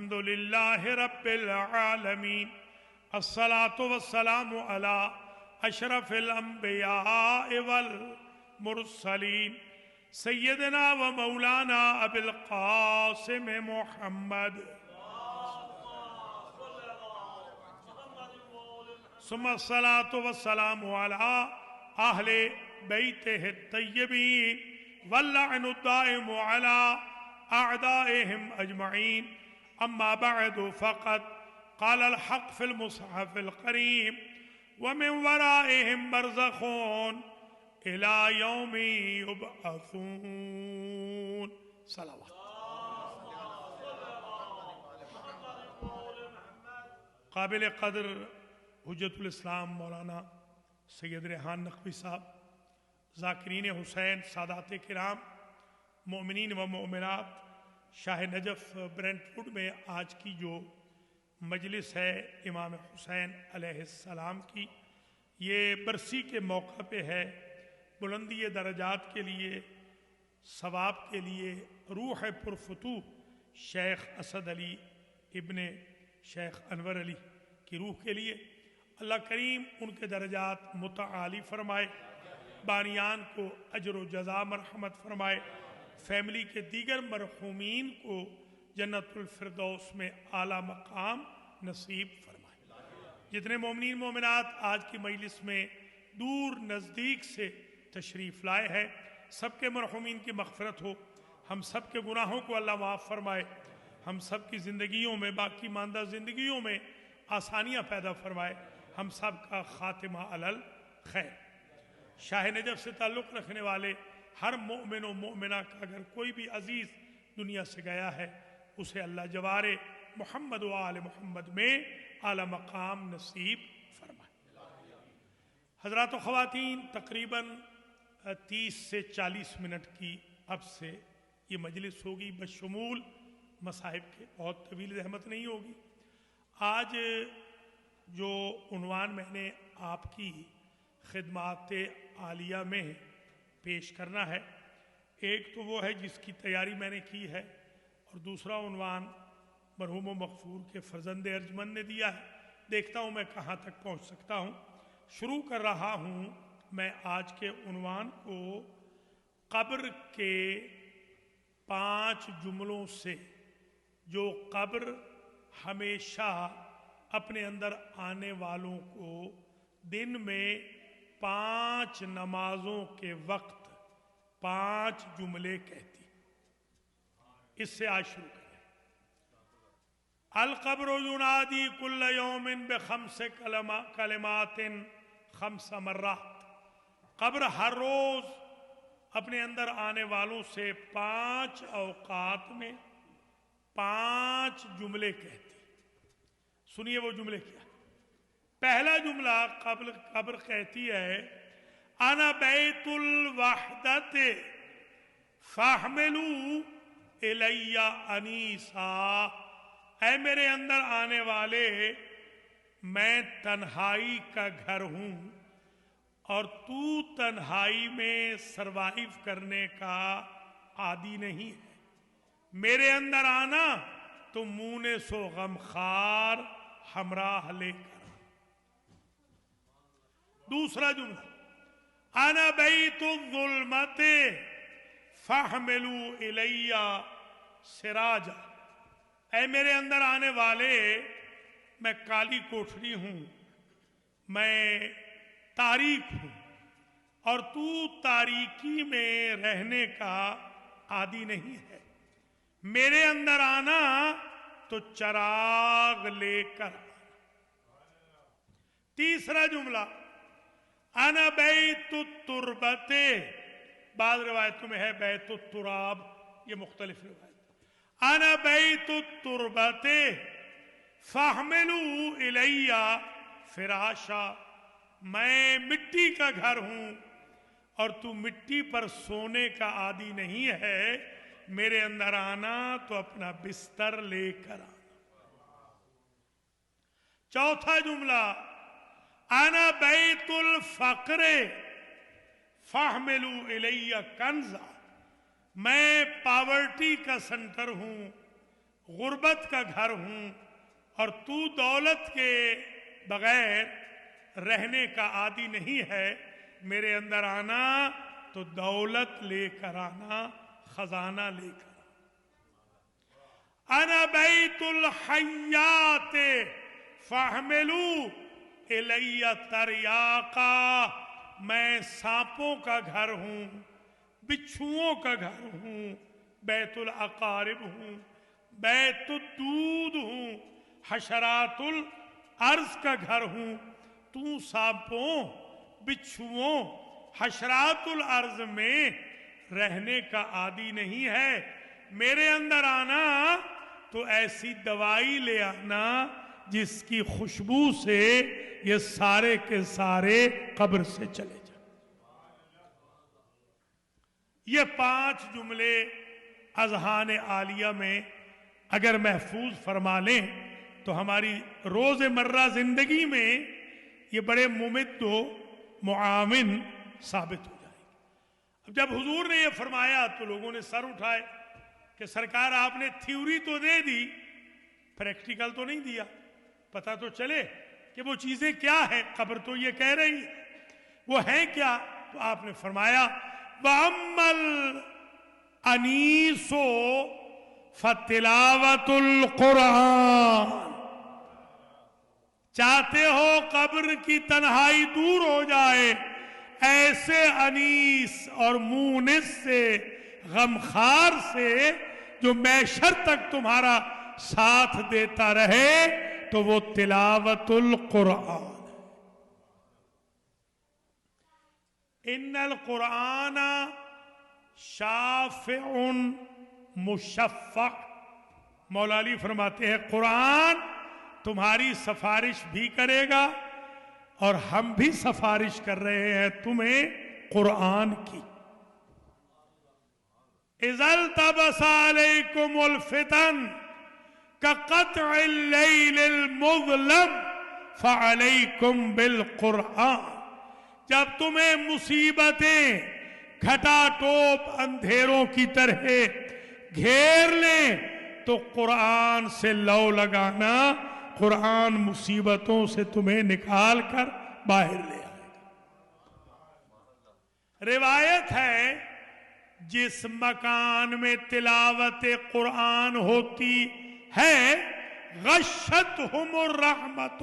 الحمدللہ رب العالمین الصلاة والسلام علی اشرف الانبیاء والمرسلین سیدنا و مولانا ابی القاسم محمد ثم الصلاة والسلام علی اہل بیتہ الطیبین واللعن الدائم علی اعدائهم اجمعین اما بعد فقد قال الحق في المصحف الكريم ومن ورائهم برزخ الى يوم يبعثون صلوات قابل قدر حجت الاسلام مولانا سید ریحان نقوی صاحب، ذاکرین حسین، سادات کرام، مومنین و مومنات، شاہ نجف برنٹ فوڈ میں آج کی جو مجلس ہے امام حسین علیہ السلام کی، یہ برسی کے موقع پہ ہے، بلندی درجات کے لیے، ثواب کے لیے، روح پرفتوح شیخ اسد علی ابن شیخ انور علی کی روح کے لیے اللہ کریم ان کے درجات متعالی فرمائے، بانیان کو اجر و جزا مرحمت فرمائے، فیملی کے دیگر مرحومین کو جنت الفردوس میں اعلیٰ مقام نصیب فرمائے۔ جتنے مومنین مومنات آج کی مجلس میں دور نزدیک سے تشریف لائے ہیں، سب کے مرحومین کی مغفرت ہو، ہم سب کے گناہوں کو اللہ معاف فرمائے، ہم سب کی زندگیوں میں، باقی ماندہ زندگیوں میں آسانیاں پیدا فرمائے، ہم سب کا خاتمہ علل خیر۔ شاہ نجف سے تعلق رکھنے والے ہر مومن و مومنہ کا اگر کوئی بھی عزیز دنیا سے گیا ہے، اسے اللہ جوار محمد و آل محمد میں اعلیٰ مقام نصیب فرمائے۔ حضرات و خواتین، تقریباً 30 سے 40 منٹ کی اب سے یہ مجلس ہوگی، بشمول مصاحب کے، بہت طویل زحمت نہیں ہوگی۔ آج جو عنوان میں نے آپ کی خدمات عالیہ میں پیش کرنا ہے، ایک تو وہ ہے جس کی تیاری میں نے کی ہے، اور دوسرا عنوان مرحوم و مغفور کے فرزند ارجمند نے دیا ہے، دیکھتا ہوں میں کہاں تک پہنچ سکتا ہوں۔ شروع کر رہا ہوں میں آج کے عنوان کو قبر کے 5 جملوں سے، جو قبر ہمیشہ اپنے اندر آنے والوں کو دن میں 5 نمازوں کے وقت 5 جملے کہتی۔ اس سے آج شروع کریں۔ القبر ینادی کل یوم ب5 کلمات 5 مرات۔ قبر ہر روز اپنے اندر آنے والوں سے 5 اوقات میں 5 جملے کہتی۔ سنیے وہ جملے کیا۔ پہلا جملہ قبر کہتی ہے، انا بیت الوحدت فاحملوا الی انیسا۔ اے میرے اندر آنے والے، میں تنہائی کا گھر ہوں، اور تو تنہائی میں سروائیو کرنے کا عادی نہیں ہے، میرے اندر آنا تو مونس و غمخوار ہمراہ لے کر۔ دوسرا جملہ، انا بیت الظلمت فاحملوا الی سراجا۔ اے میرے اندر آنے والے، میں کالی کوٹھری ہوں، میں تاریک ہوں، اور تو تاریکی میں رہنے کا عادی نہیں ہے، میرے اندر آنا تو چراغ لے کر۔ تیسرا جملہ، انا بیت التربت، بعض روایتوں میں ہے بیت التراب، یہ مختلف روایت۔ انا بیت التربت فاحملوا الی فراشا۔ میں مٹی کا گھر ہوں، اور تو مٹی پر سونے کا عادی نہیں ہے، میرے اندر آنا تو اپنا بستر لے کر آنا۔ چوتھا جملہ، انا بیت الفقر فاحملوا الی کنزا۔ میں پاورٹی کا سنٹر ہوں، غربت کا گھر ہوں اور تو دولت کے بغیر رہنے کا عادی نہیں ہے، میرے اندر آنا تو دولت لے کر آنا، خزانہ لے کر آنا۔ انا بیت الحیات فاحملوا الی تریاقا، میں سانپوں کا گھر ہوں، بچھوؤں کا گھر ہوں، بیت العقارب ہوں، بیت الدود ہوں، حشرات الارض کا گھر ہوں۔ تو سانپوں، بچھوؤں، حشرات الارض میں رہنے کا عادی نہیں ہے، میرے اندر آنا تو ایسی دوائی لے آنا جس کی خوشبو سے یہ سارے کے سارے قبر سے چلے جائیں۔ یہ 5 جملے اذہان عالیہ میں اگر محفوظ فرما لیں تو ہماری روز مرہ زندگی میں یہ بڑے ممد و معاون ثابت ہو جائے گی۔ اب جب حضور نے یہ فرمایا تو لوگوں نے سر اٹھائے کہ سرکار آپ نے تھیوری تو دے دی، پریکٹیکل تو نہیں دیا، پتہ تو چلے کہ وہ چیزیں کیا ہیں، قبر تو یہ کہہ رہی ہے، وہ ہیں کیا؟ تو آپ نے فرمایا وَأَمَّا الْأَنِيسُ فَتِلَاوَةُ الْقُرْآنِ، چاہتے ہو قبر کی تنہائی دور ہو جائے، ایسے انیس اور مونس سے، غمخوار سے جو معشر تک تمہارا ساتھ دیتا رہے، تو وہ تلاوت القرآن۔ ان القرآن شافع مشفع، مولا علی فرماتے ہیں قرآن تمہاری سفارش بھی کرے گا، اور ہم بھی سفارش کر رہے ہیں تمہیں قرآن کی۔ اذا التبس علیکم الفتن كقطع الليل المظلم فعليكم بالقرآن، جب تمہیں مصیبتیں گھٹا ٹوپ اندھیروں کی طرح گھیر لیں تو قرآن سے لو لگانا، قرآن مصیبتوں سے تمہیں نکال کر باہر لے آئے گا۔ روایت ہے جس مکان میں تلاوت قرآن ہوتی ہے غشتہم الرحمت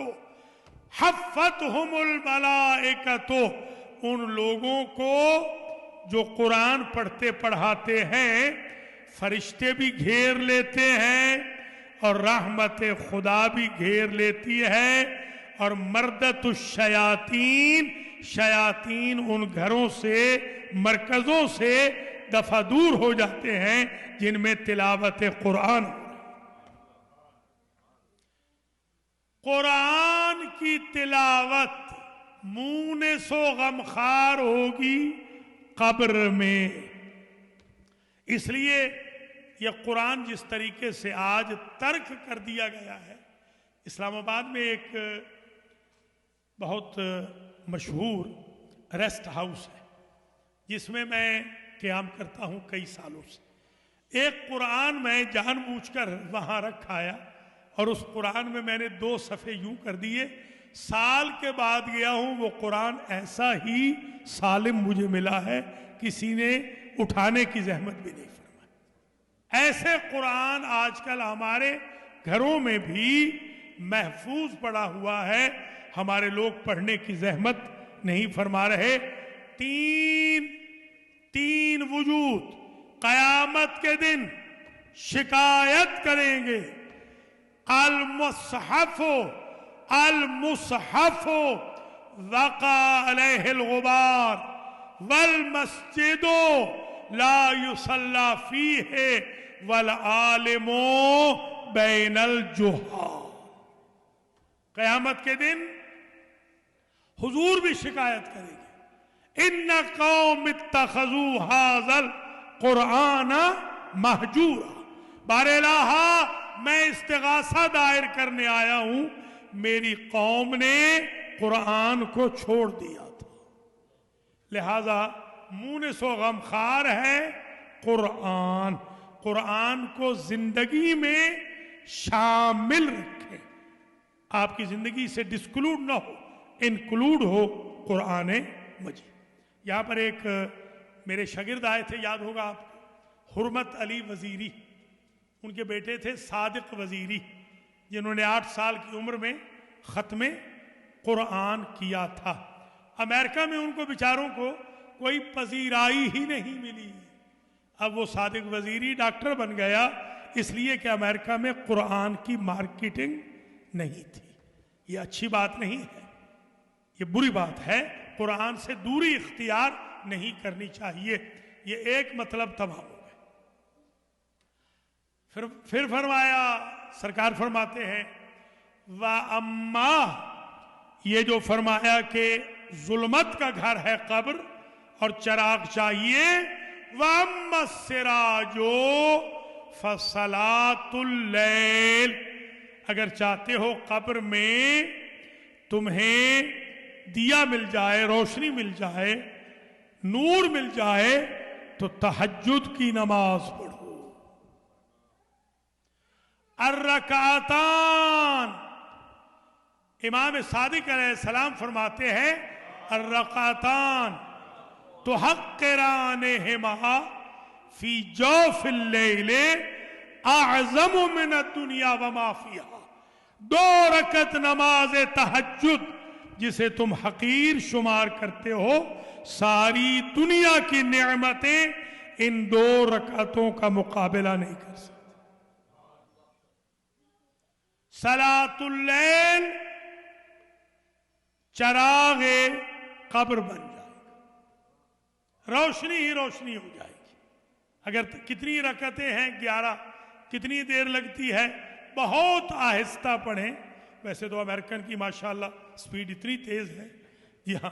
حفتہم الملائکۃ، ان لوگوں کو جو قرآن پڑھتے پڑھاتے ہیں فرشتے بھی گھیر لیتے ہیں، اور رحمت خدا بھی گھیر لیتی ہے، اور مردت الشیاطین، شیاطین ان گھروں سے، مرکزوں سے دفع دور ہو جاتے ہیں جن میں تلاوت قرآن۔ قرآن کی تلاوت مونس و غمخوار ہوگی قبر میں، اس لیے یہ قرآن جس طریقے سے آج ترک کر دیا گیا ہے۔ اسلام آباد میں ایک بہت مشہور ریسٹ ہاؤس ہے جس میں میں قیام کرتا ہوں کئی سالوں سے۔ ایک قرآن میں جان بوجھ کر وہاں رکھایا، اور اس قرآن میں نے 2 صفحے یوں کر دیے، سال کے بعد گیا ہوں وہ قرآن ایسا ہی سالم مجھے ملا ہے، کسی نے اٹھانے کی زحمت بھی نہیں فرمائی۔ ایسے قرآن آج کل ہمارے گھروں میں بھی محفوظ پڑا ہوا ہے، ہمارے لوگ پڑھنے کی زحمت نہیں فرما رہے۔ تین وجود قیامت کے دن شکایت کریں گے، المصحف وقع علیہ الغبار والمسجد لا یصلی فیہ والعالم بین الجہال۔ قیامت کے دن حضور بھی شکایت کریں گے، ان قوم اتخذوا ھذا القرآن مہجورا، بار الہ میں استغاثہ دائر کرنے آیا ہوں، میری قوم نے قرآن کو چھوڑ دیا تھا، لہذا مونس و غمخوار ہے قرآن۔ قرآن کو زندگی میں شامل رکھیں، آپ کی زندگی سے ڈسکلوڈ نہ ہو، انکلوڈ ہو قرآن مجید۔ یہاں پر ایک میرے شاگرد آئے تھے، یاد ہوگا آپ کو، حرمت علی وزیری، ان کے بیٹے تھے صادق وزیری، جنہوں نے 8 سال کی عمر میں ختم قرآن کیا تھا۔ امریکہ میں ان کو بیچاروں کو کوئی پذیرائی ہی نہیں ملی۔ اب وہ صادق وزیری ڈاکٹر بن گیا، اس لیے کہ امریکہ میں قرآن کی مارکیٹنگ نہیں تھی۔ یہ اچھی بات نہیں ہے، یہ بری بات ہے۔ قرآن سے دوری اختیار نہیں کرنی چاہیے۔ یہ ایک مطلب تمام ہو گئے۔ پھر فرمایا، سرکار فرماتے ہیں وَأَمَّا، یہ جو فرمایا کہ ظلمت کا گھر ہے قبر اور چراغ چاہیے، وَأَمَّا السِّرَاجُ فَصَلَاةُ اللَّيْلِ، اگر چاہتے ہو قبر میں تمہیں دیا مل جائے، روشنی مل جائے، نور مل جائے، تو تہجد کی نماز پڑھو۔ الرکعتان، امام صادق علیہ السلام فرماتے ہیں الرکعتان تحقرانہما فی جوف اللیل اعظم من الدنیا وما فیہا، 2 رکعت نماز تہجد جسے تم حقیر شمار کرتے ہو، ساری دنیا کی نعمتیں ان 2 رکعتوں کا مقابلہ نہیں کر سکتی۔ صلاۃ اللیل چراغ قبر بن جائے گا، روشنی ہی روشنی ہو جائے گی۔ اگر کتنی رکعتیں ہیں 11، کتنی دیر لگتی ہے؟ بہت آہستہ پڑھیں۔ ویسے تو امریکن کی ماشاءاللہ سپیڈ اتنی تیز ہے، جی ہاں،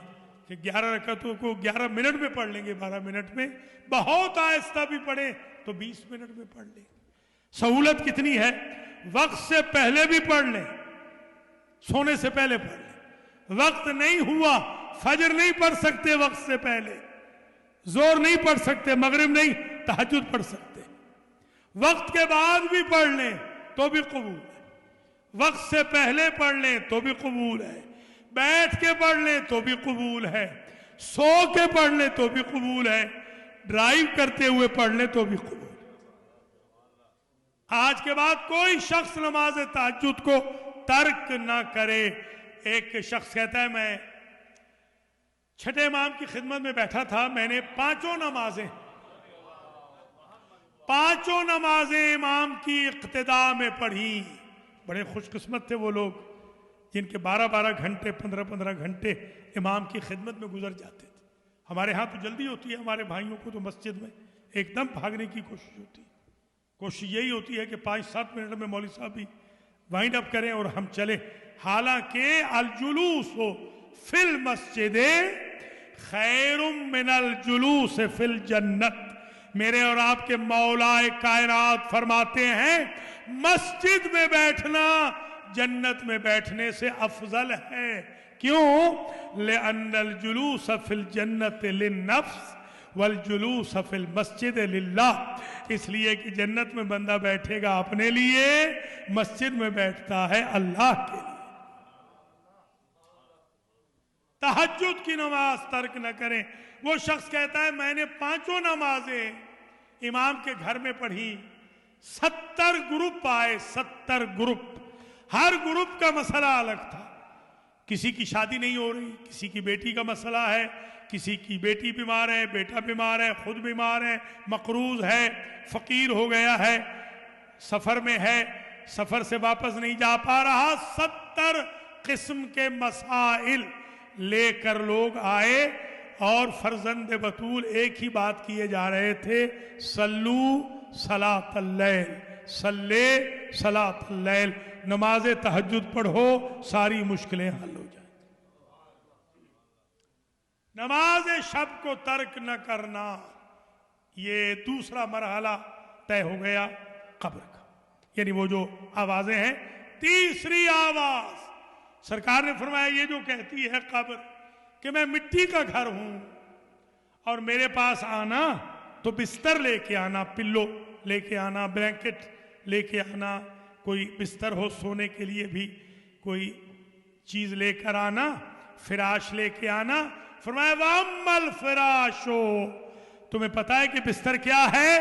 کہ 11 رکعتوں کو 11 منٹ میں پڑھ لیں گے، 12 منٹ میں۔ بہت آہستہ بھی پڑھیں تو 20 منٹ میں پڑھ لیں گے۔ سہولت کتنی ہے، وقت سے پہلے بھی پڑھ لیں، سونے سے پہلے پڑھ لیں۔ وقت نہیں ہوا، فجر نہیں پڑھ سکتے وقت سے پہلے، زور نہیں پڑھ سکتے، مغرب نہیں، تہجد پڑھ سکتے، وقت کے بعد بھی پڑھ لیں تو بھی قبول ہے، وقت سے پہلے پڑھ لیں تو بھی قبول ہے، بیٹھ کے پڑھ لیں تو بھی قبول ہے، سو کے پڑھ لیں تو بھی قبول ہے، ڈرائیو کرتے ہوئے پڑھ لیں تو بھی قبول ہے۔ آج کے بعد کوئی شخص نماز تہجد کو ترک نہ کرے۔ ایک شخص کہتا ہے میں چھٹے امام کی خدمت میں بیٹھا تھا، میں نے پانچوں نمازیں امام کی اقتداء میں پڑھی۔ بڑے خوش قسمت تھے وہ لوگ جن کے 12 گھنٹے 15 گھنٹے امام کی خدمت میں گزر جاتے تھے۔ ہمارے ہاں تو جلدی ہوتی ہے، ہمارے بھائیوں کو تو مسجد میں ایک دم بھاگنے کی کوشش ہوتی ہے۔ کوشش یہی ہوتی ہے کہ 5-7 منٹ میں مولوی صاحب بھی وائنڈ اپ کریں اور ہم چلیں۔ حالانکہ الجلوس فی المسجد خیر من الجلوس فی الجنت، میرے اور آپ کے مولا کائنات فرماتے ہیں مسجد میں بیٹھنا جنت میں بیٹھنے سے افضل ہے۔ کیوں؟ لأن الجلوس فی الجنت للنفس والجلوس فی المسجد للہ، اس لیے کہ جنت میں بندہ بیٹھے گا اپنے لیے، مسجد میں بیٹھتا ہے اللہ کے لیے۔ تہجد کی نماز ترک نہ کریں۔ وہ شخص کہتا ہے میں نے 5 نمازیں امام کے گھر میں پڑھی، 70 گروپ آئے، 70 گروپ، ہر گروپ کا مسئلہ الگ تھا۔ کسی کی شادی نہیں ہو رہی، کسی کی بیٹی کا مسئلہ ہے، کسی کی بیٹی بیمار ہے، بیٹا بیمار ہے، خود بیمار ہے، مقروض ہے، فقیر ہو گیا ہے، سفر میں ہے، سفر سے واپس نہیں جا پا رہا۔ 70 قسم کے مسائل لے کر لوگ آئے اور فرزند بطول ایک ہی بات کیے جا رہے تھے، صلو صلاۃ اللیل، صلی صلاۃ اللیل، نماز تہجد پڑھو ساری مشکلیں حل ہو جائیں۔ نماز شب کو ترک نہ کرنا، یہ دوسرا مرحلہ طے ہو گیا قبر کا، یعنی وہ جو آوازیں ہیں۔ تیسری آواز سرکار نے فرمایا یہ جو کہتی ہے قبر کہ میں مٹی کا گھر ہوں اور میرے پاس آنا تو بستر لے کے آنا، پلو لے کے آنا، بلینکٹ لے کے آنا، کوئی بستر ہو سونے کے لیے بھی کوئی چیز لے کر آنا، فراش لے کے آنا. فرمایا وَأَمَّا الْفِرَاشُ، تمہیں پتا ہے کہ بستر کیا ہے؟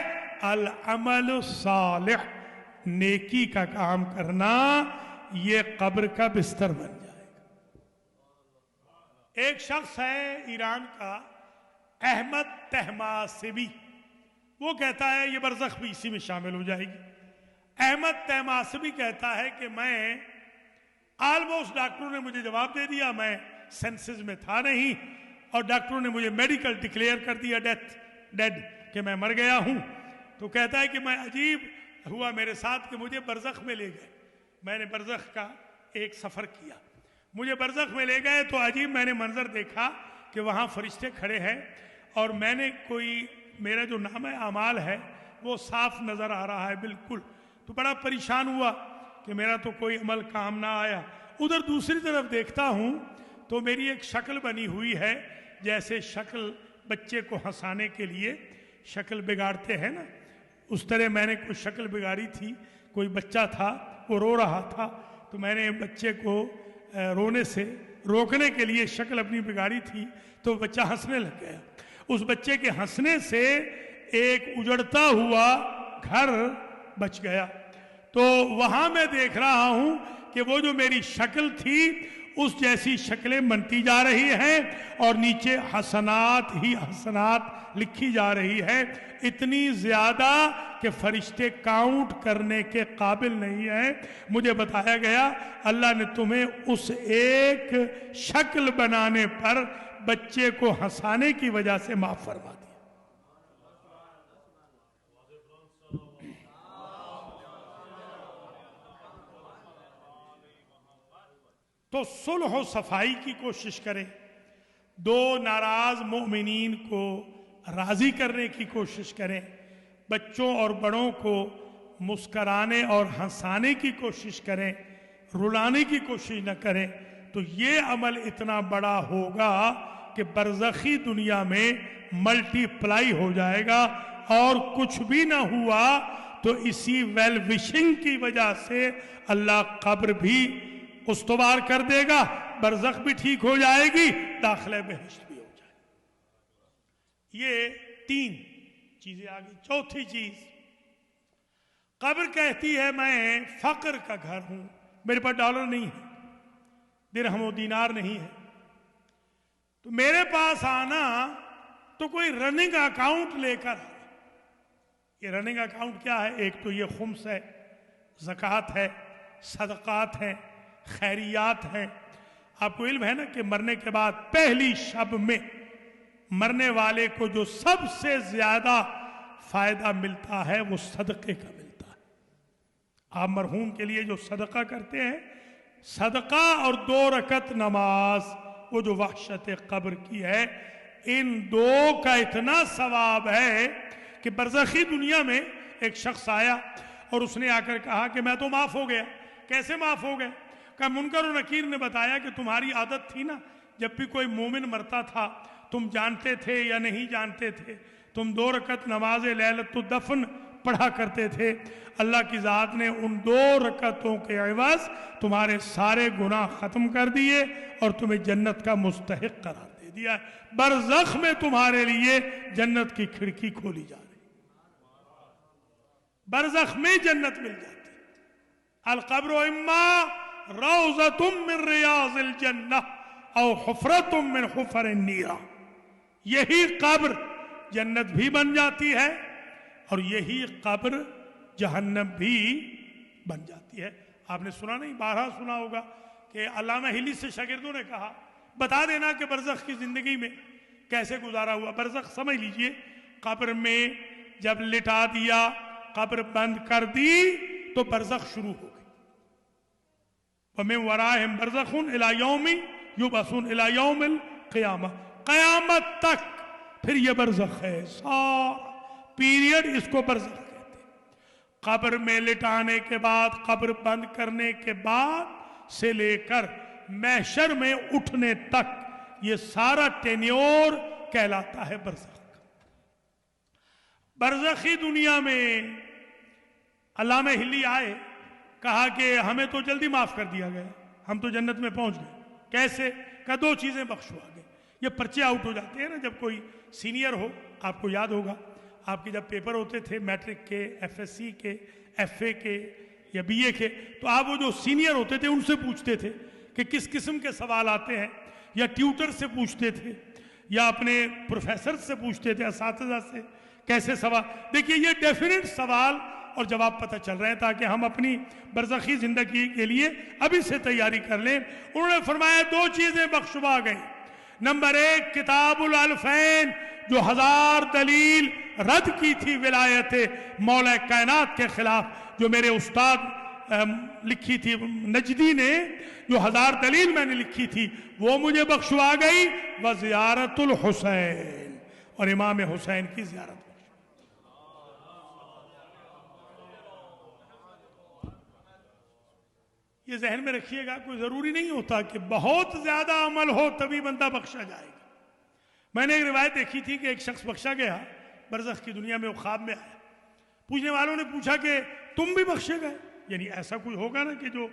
العمل الصالح، نیکی کا کام کرنا، یہ قبر کا بستر بن جائے گا. ایک شخص ہے ایران کا، احمد طہماسبی، وہ کہتا ہے، یہ برزخ بھی اسی میں شامل ہو جائے گی. احمد طہماسبی کہتا ہے کہ میں آلموسٹ، ڈاکٹروں نے مجھے جواب دے دیا، میں سینسز میں تھا نہیں، اور ڈاکٹروں نے مجھے میڈیکل ڈکلیئر کر دیا ڈیڈ، کہ میں مر گیا ہوں. تو کہتا ہے کہ میں عجیب ہوا میرے ساتھ کہ مجھے برزخ میں لے گئے. میں نے برزخ کا ایک سفر کیا، مجھے برزخ میں لے گئے تو عجیب میں نے منظر دیکھا کہ وہاں فرشتے کھڑے ہیں، اور میں نے میرا جو نام اعمال ہے وہ صاف نظر آ رہا ہے بالکل. تو بڑا پریشان ہوا کہ میرا تو کوئی عمل کام نہ آیا. ادھر دوسری طرف دیکھتا ہوں تو میری ایک شکل بنی ہوئی ہے، جیسے شکل بچے کو ہنسانے کے لیے شکل بگاڑتے ہیں نا، اس طرح میں نے کوئی شکل بگاڑی تھی. کوئی بچہ تھا، وہ رو رہا تھا، تو میں نے بچے کو رونے سے روکنے کے لیے شکل اپنی بگاڑی تھی، تو بچہ ہنسنے لگ گیا. اس بچے کے ہنسنے سے ایک اجڑتا ہوا گھر بچ گیا. تو وہاں میں دیکھ رہا ہوں کہ وہ جو میری شکل تھی اس جیسی شکلیں بنتی جا رہی ہیں، اور نیچے حسنات ہی حسنات لکھی جا رہی ہے، اتنی زیادہ کہ فرشتے کاؤنٹ کرنے کے قابل نہیں ہیں. مجھے بتایا گیا اللہ نے تمہیں اس ایک شکل بنانے پر بچے کو ہنسانے کی وجہ سے معاف فرما دیا. تو صلح و صفائی کی کوشش کریں، دو ناراض مومنین کو راضی کرنے کی کوشش کریں، بچوں اور بڑوں کو مسکرانے اور ہنسانے کی کوشش کریں، رلانے کی کوشش نہ کریں. تو یہ عمل اتنا بڑا ہوگا کہ برزخی دنیا میں ملٹی پلائی ہو جائے گا. اور کچھ بھی نہ ہوا تو اسی ویل وشنگ کی وجہ سے اللہ قبر بھی استوار کر دے گا، برزخ بھی ٹھیک ہو جائے گی، داخلہ بہشت بھی ہو جائے گا. یہ 3 چیزیں آگئی. چوتھی چیز، قبر کہتی ہے میں فقر کا گھر ہوں، میرے پاس ڈالر نہیں ہے، درہم و دینار نہیں ہے، تو میرے پاس آنا تو کوئی رننگ اکاؤنٹ لے کر. یہ رننگ اکاؤنٹ کیا ہے؟ ایک تو یہ خمس ہے، زکوٰۃ ہے، صدقات ہیں، خیریات ہیں. آپ کو علم ہے نا کہ مرنے کے بعد پہلی شب میں مرنے والے کو جو سب سے زیادہ فائدہ ملتا ہے وہ صدقے کا ملتا ہے. آپ مرحوم کے لیے جو صدقہ کرتے ہیں، صدقہ اور 2 رکعت نماز، وہ جو وحشت قبر کی ہے، ان 2 کا اتنا ثواب ہے کہ برزخی دنیا میں ایک شخص آیا اور اس نے آ کر کہا کہ میں تو معاف ہو گیا. کیسے معاف ہو گئے؟ کہ منکر و نکیر نے بتایا کہ تمہاری عادت تھی نا، جب بھی کوئی مومن مرتا تھا تم جانتے تھے یا نہیں جانتے تھے، تم 2 رکعت نماز لیلۃ الدفن پڑھا کرتے تھے. اللہ کی ذات نے ان 2 رکعتوں کے عوض تمہارے سارے گناہ ختم کر دیے اور تمہیں جنت کا مستحق قرار دے دیا. برزخ میں تمہارے لیے جنت کی کھڑکی کھولی جا رہی، برزخ میں جنت مل جاتی. القبر اما روضۃ من ریاض الجنہ او حفرۃ من حفر النیران. یہی قبر جنت بھی بن جاتی ہے اور یہی قبر جہنم بھی بن جاتی ہے. آپ نے سنا نہیں، بارہا سنا ہوگا کہ علامہ ہلی سے شاگردوں نے کہا بتا دینا کہ برزخ کی زندگی میں کیسے گزارا ہوا. برزخ سمجھ لیجئے، قبر میں جب لٹا دیا، قبر بند کر دی تو برزخ شروع ہو گئی. وَمِن وَرَائِهِمْ بَرْزَخٌ إِلَى يَوْمِ يُبْعَثُونَ إِلَى يَوْمِ الْقِيَامَةِ. قیامت تک پھر یہ برزخ ہے، سارا پیریڈ اس کو برزخ کہتے ہیں. قبر میں لٹانے کے بعد، قبر بند کرنے کے بعد سے لے کر محشر میں اٹھنے تک یہ سارا ٹینیور کہلاتا ہے برزخ. برزخی دنیا میں علامہ ہلی آئے کہا کہ ہمیں تو جلدی معاف کر دیا گیا، ہم تو جنت میں پہنچ گئے، کیسے؟ کہا 2 چیزیں بخشوا گئے۔ یہ پرچے آؤٹ ہو جاتے ہیں نا جب کوئی سینئر ہو، آپ کو یاد ہوگا آپ کے جب پیپر ہوتے تھے میٹرک کے، ایف ایس سی کے، ایف اے کے یا بی اے کے، تو آپ وہ جو سینئر ہوتے تھے ان سے پوچھتے تھے کہ کس قسم کے سوال آتے ہیں، یا ٹیوٹر سے پوچھتے تھے یا اپنے پروفیسر سے پوچھتے تھے، اساتذہ سے کیسے سوال۔ دیکھیے یہ ڈیفینیٹ سوال اور جواب پتہ چل رہے ہیں تاکہ ہم اپنی برزخی زندگی کے لیے ابھی سے تیاری کر لیں۔ انہوں نے فرمایا 2 چیزیں بخشوا گئیں۔ نمبر 1 کتاب الالفین جو 1000 دلیل رد کی تھی ولایت مولا کائنات کے خلاف، جو میرے استاد لکھی تھی نجدی نے، جو 1000 دلیل میں نے لکھی تھی وہ مجھے بخشوا گئی، وزیارت الحسین، اور امام حسین کی زیارت۔ یہ ذہن میں رکھیے گا، کوئی ضروری نہیں ہوتا کہ بہت زیادہ عمل ہو تبھی بندہ بخشا جائے گا۔ میں نے ایک روایت دیکھی تھی کہ ایک شخص بخشا گیا برزخ کی دنیا میں، وہ خواب میں آیا، پوچھنے والوں نے پوچھا کہ تم بھی بخشے گئے؟ یعنی ایسا کوئی ہوگا نا کہ جو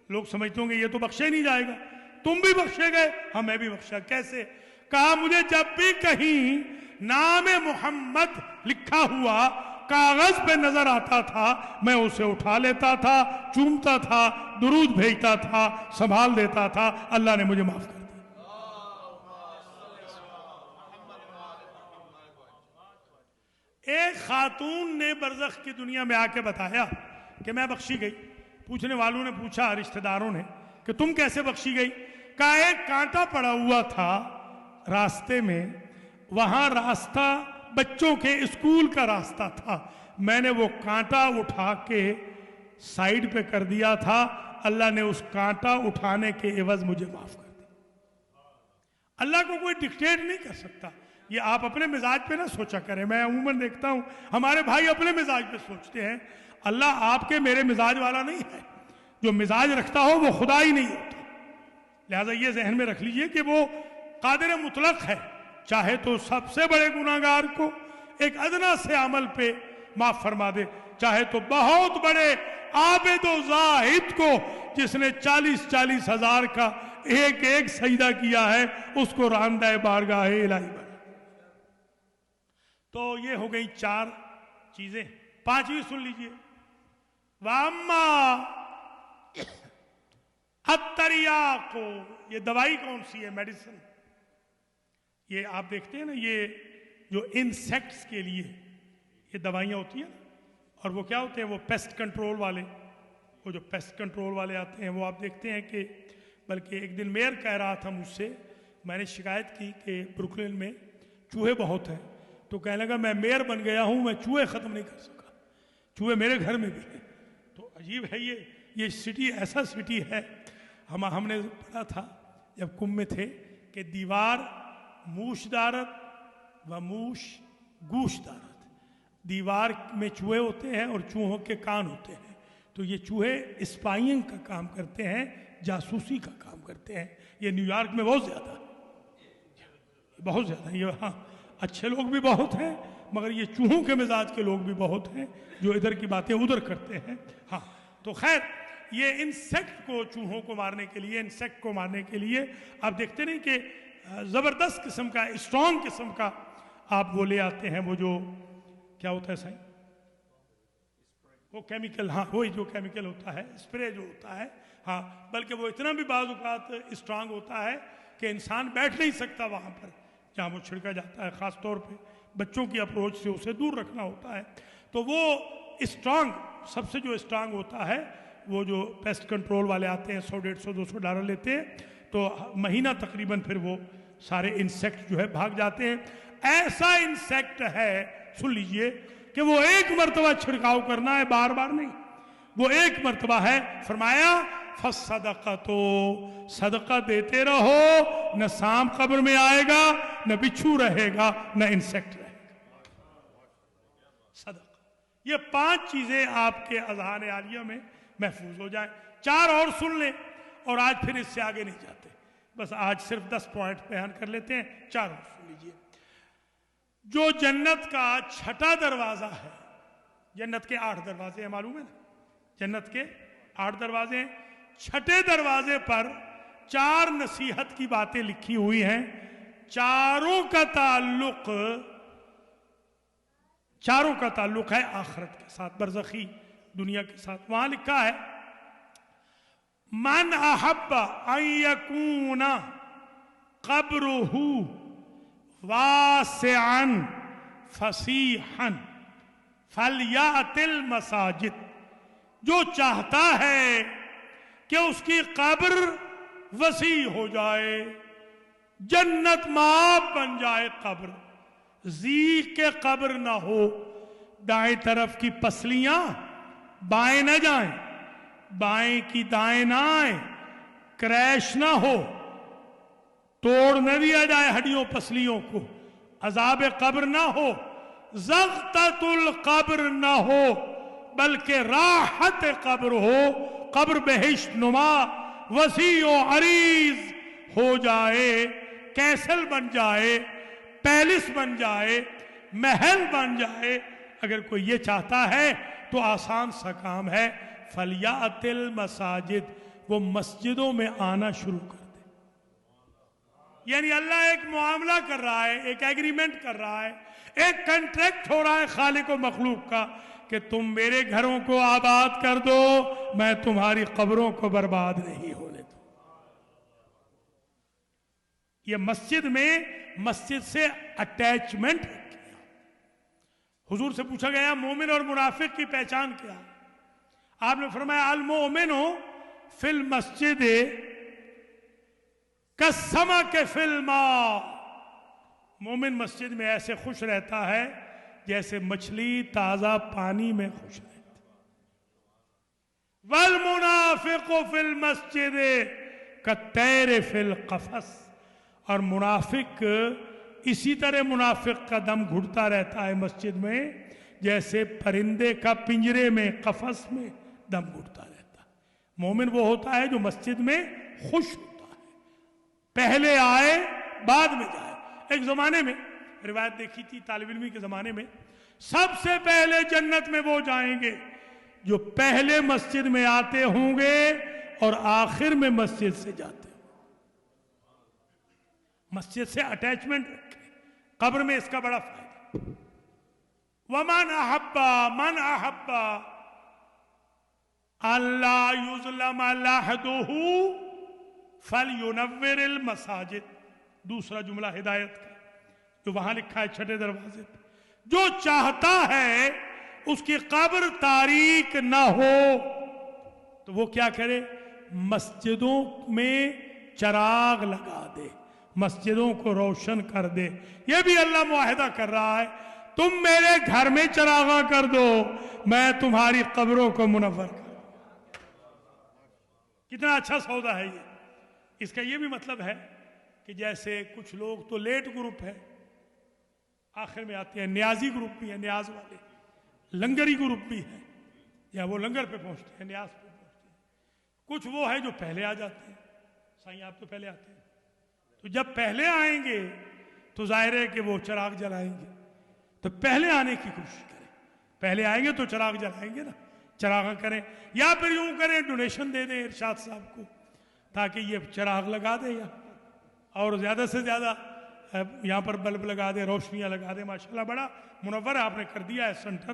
لوگ سمجھتے ہوں گے یہ تو بخشے نہیں جائے گا، تم بھی بخشے گئے؟ ہاں میں بھی بخشا۔ کیسے؟ کہا مجھے جب بھی کہیں نام محمد لکھا ہوا کاغذ پہ نظر آتا تھا میں اسے اٹھا لیتا تھا، چومتا تھا، درود بھیجتا تھا، سنبھال دیتا تھا، اللہ نے مجھے معاف کر دیا۔ ایک خاتون نے برزخ کی دنیا میں آ کے بتایا کہ میں بخشی گئی۔ پوچھنے والوں نے پوچھا، رشتہ داروں نے، کہ تم کیسے بخشی گئی؟ کہا ایک کانٹا پڑا ہوا تھا راستے میں، وہاں راستہ بچوں کے اسکول کا راستہ تھا، میں نے وہ کانٹا اٹھا کے سائیڈ پہ کر دیا تھا، اللہ نے اس کانٹا اٹھانے کے عوض مجھے معاف کر دیا۔ اللہ کو کوئی ڈکٹیٹ نہیں کر سکتا۔ یہ آپ اپنے مزاج پہ نہ سوچا کریں، میں عموماً دیکھتا ہوں ہمارے بھائی اپنے مزاج پہ سوچتے ہیں، اللہ آپ کے میرے مزاج والا نہیں ہے، جو مزاج رکھتا ہو وہ خدا ہی نہیں ہوتا۔ لہٰذا یہ ذہن میں رکھ لیجئے کہ وہ قادر مطلق ہے، چاہے تو سب سے بڑے گناہگار کو ایک ادنا سے عمل پہ معاف فرما دے، چاہے تو بہت بڑے عابد و زاہد کو جس نے 40 ہزار کا ایک ایک سجدہ کیا ہے اس کو راندہ بارگاہ الہی بنا۔ تو یہ ہو گئی 4 چیزیں۔ 5ویں سن لیجئے، وَأَمَّا التَّرْيَاقُ، یہ دوائی کون سی ہے؟ میڈیسن۔ یہ آپ دیکھتے ہیں نا، یہ جو انسیکٹس کے لیے یہ دوائیاں ہوتی ہیں، اور وہ کیا ہوتے ہیں؟ وہ پیسٹ کنٹرول والے، وہ جو پیسٹ کنٹرول والے آتے ہیں وہ آپ دیکھتے ہیں کہ، بلکہ ایک دن میئر کہہ رہا تھا مجھ سے، میں نے شکایت کی کہ بروکلن میں چوہے بہت ہیں، تو کہنے لگا میں میئر بن گیا ہوں، میں چوہے ختم نہیں کر سکا، چوہے میرے گھر میں بھی ہیں۔ تو عجیب ہے یہ سٹی ایسا سٹی ہے۔ ہم نے پڑھا تھا جب کم میں تھے کہ دیوار موش دارت و موش گوش دارت، دیوار میں چوہے ہوتے ہیں اور چوہوں کے کان ہوتے ہیں، تو یہ چوہے اسپائنگ کا کام کرتے ہیں، جاسوسی کا کام کرتے ہیں۔ یہ نیو یارک میں بہت زیادہ یہ ہاں اچھے لوگ بھی بہت ہیں، مگر یہ چوہوں کے مزاج کے لوگ بھی بہت ہیں جو ادھر کی باتیں ادھر کرتے ہیں۔ ہاں تو خیر، یہ انسیکٹ کو، چوہوں کو مارنے کے لیے، انسیکٹ کو مارنے کے لیے آپ دیکھتے نہیں کہ زبردست قسم کا، اسٹرانگ قسم کا آپ وہ لے آتے ہیں، وہ جو کیا ہوتا ہے سائیں، وہ کیمیکل، ہاں وہی جو کیمیکل ہوتا ہے، اسپرے جو ہوتا ہے، ہاں بلکہ وہ اتنا بھی بعض اوقات اسٹرانگ ہوتا ہے کہ انسان بیٹھ نہیں سکتا وہاں پر جہاں وہ چھڑکا جاتا ہے، خاص طور پہ بچوں کی اپروچ سے اسے دور رکھنا ہوتا ہے۔ تو وہ اسٹرانگ، سب سے جو اسٹرانگ ہوتا ہے، وہ جو پیسٹ کنٹرول والے آتے ہیں، 100 150 200 ڈالر لیتے ہیں، تو مہینہ تقریباً پھر وہ سارے انسیکٹ جو ہے بھاگ جاتے ہیں۔ ایسا انسیکٹ ہے، سن لیجئے، کہ وہ ایک مرتبہ چھڑکاؤ کرنا ہے، بار بار نہیں، وہ ایک مرتبہ ہے۔ فرمایا فَالصَّدَقَةُ، صدقہ دیتے رہو، نہ سانپ قبر میں آئے گا، نہ بچھو رہے گا، نہ انسیکٹ رہے گا۔ صدقہ، یہ 5 چیزیں آپ کے اذہان عالیہ میں محفوظ ہو جائیں۔ 4 اور سن لیں، اور آج پھر اس سے آگے نہیں جاتے، بس آج صرف 10 پوائنٹ بیان کر لیتے ہیں۔ 4 اور سن لیجئے۔ جو جنت کا 6واں دروازہ ہے، جنت کے 8 دروازے ہیں معلوم ہے نا، جنت کے 8 دروازے ہیں. چھٹے دروازے پر 4 نصیحت کی باتیں لکھی ہوئی ہیں. چاروں کا تعلق ہے آخرت کے ساتھ، برزخی دنیا کے ساتھ. وہاں لکھا ہے من احب ان یکون قبرہ واسعا فصیحا فلیأت المساجد. جو چاہتا ہے کہ اس کی قبر وسیع ہو جائے، جنت مآب بن جائے، قبر ضیق کے قبر نہ ہو، دائیں طرف کی پسلیاں بائیں نہ جائیں، بائیں کی دائیں نہ آئیں، کریش نہ ہو، توڑ نہ دیا جائے ہڈیوں پسلیوں کو، عذاب قبر نہ ہو، زغطۃ القبر نہ ہو، بلکہ راحت قبر ہو، قبر بہشت نما وسیع و عریض ہو جائے، کیسل بن جائے، پیلس بن جائے، محل بن جائے. اگر کوئی یہ چاہتا ہے تو آسان سا کام ہے، فلیأت المساجد، وہ مسجدوں میں آنا شروع کر دے. یعنی اللہ ایک معاملہ کر رہا ہے، ایک ایگریمنٹ کر رہا ہے، ایک کنٹریکٹ ہو رہا ہے خالق و مخلوق کا کہ تم میرے گھروں کو آباد کر دو، میں تمہاری قبروں کو برباد نہیں ہونے دوں. یہ مسجد سے اٹیچمنٹ رکھیں. حضور سے پوچھا گیا مومن اور منافق کی پہچان کیا؟ آپ نے فرمایا المؤمن فی المسجد کالسمک فی الماء. مومن مسجد میں ایسے خوش رہتا ہے جیسے مچھلی تازہ پانی میں خوش رہتی. والمنافق فی المسجد کالطیر فی القفص. اور منافق اسی طرح منافق کا دم گھٹتا رہتا ہے مسجد میں جیسے پرندے کا پنجرے میں قفس میں دم گھٹتا رہتا ہے. مومن وہ ہوتا ہے جو مسجد میں خوش ہوتا ہے، پہلے آئے بعد میں جائے. ایک زمانے میں روایت دیکھی تھی طالب علمی کے زمانے میں، سب سے پہلے جنت میں وہ جائیں گے جو پہلے مسجد میں آتے ہوں گے اور آخر میں مسجد سے جاتے. مسجد سے اٹیچمنٹ رکھیں، قبر میں اس کا بڑا فائدہ. وَمَنْ أَحَبَّ مَنْ أَحَبَّ أَلَّا يُظْلَمَ لَحْدُهُ فَلْيُنَوِّرِ الْمَسَاجِدِ. دوسرا جملہ ہدایت کا جو وہاں لکھا ہے چھٹے دروازے پہ، جو چاہتا ہے اس کی قبر تاریک نہ ہو تو وہ کیا کرے؟ مسجدوں میں چراغ لگا دے، مسجدوں کو روشن کر دے. یہ بھی اللہ معاہدہ کر رہا ہے، تم میرے گھر میں چراغاں کر دو، میں تمہاری قبروں کو منور کر دوں. کتنا اچھا سودا ہے یہ. اس کا یہ بھی مطلب ہے کہ جیسے کچھ لوگ تو لیٹ گروپ ہے، آخر میں آتے ہیں، نیازی گروپ بھی ہے، نیاز والے، لنگری گروپ بھی ہے، یا وہ لنگر پہ پہنچتے ہیں، نیاز پہ پہنچتے ہیں. کچھ وہ ہے جو پہلے آ جاتے ہیں. سائیں آپ تو پہلے آتے ہیں، تو جب پہلے آئیں گے تو ظاہر ہے کہ وہ چراغ جلائیں گے. تو پہلے آنے کی کوشش کریں. پہلے آئیں گے تو چراغ جلائیں گے نا، چراغ کریں. یا پھر یوں کریں ڈونیشن دے دیں ارشاد صاحب کو تاکہ یہ چراغ لگا دیں، یا اور زیادہ سے زیادہ یہاں پر بلب لگا دیں، روشنیاں لگا دیں. ماشاءاللہ بڑا منور آپ نے کر دیا ہے سنٹر.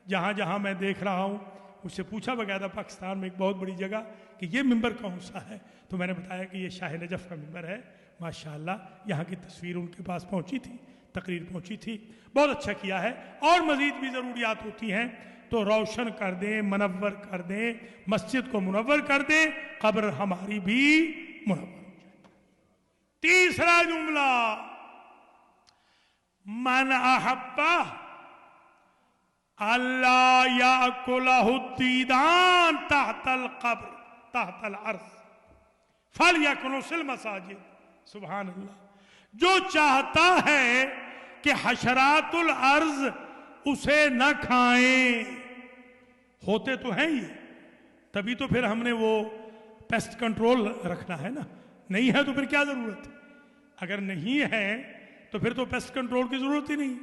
جہاں جہاں میں دیکھ رہا ہوں، مجھ سے پوچھا بغیر پاکستان میں ایک بہت بڑی جگہ کہ یہ ممبر کون سا ہے، تو میں نے بتایا کہ یہ شاہ نجف کا ممبر ہے. ماشاءاللہ یہاں کی تصویر ان کے پاس پہنچی تھی، تقریر پہنچی تھی. بہت اچھا کیا ہے. اور مزید بھی ضروریات ہوتی ہیں تو روشن کر دیں، منور کر دیں، مسجد کو منور کر دیں، قبر ہماری بھی منور ہو جائے. تیسرا جملہ من احب اللہ یاکلہ الدیدان تحت القبر تحت الارض فلیکنس المساجد. سبحان اللہ. جو چاہتا ہے کہ حشرات الارض اسے نہ کھائیں، ہوتے تو ہیں یہ، تبھی تو پھر ہم نے وہ پیسٹ کنٹرول رکھنا ہے نا. نہیں ہے تو پھر کیا ضرورت ہے؟ اگر نہیں ہے تو پھر تو پیسٹ کنٹرول کی ضرورت ہی نہیں.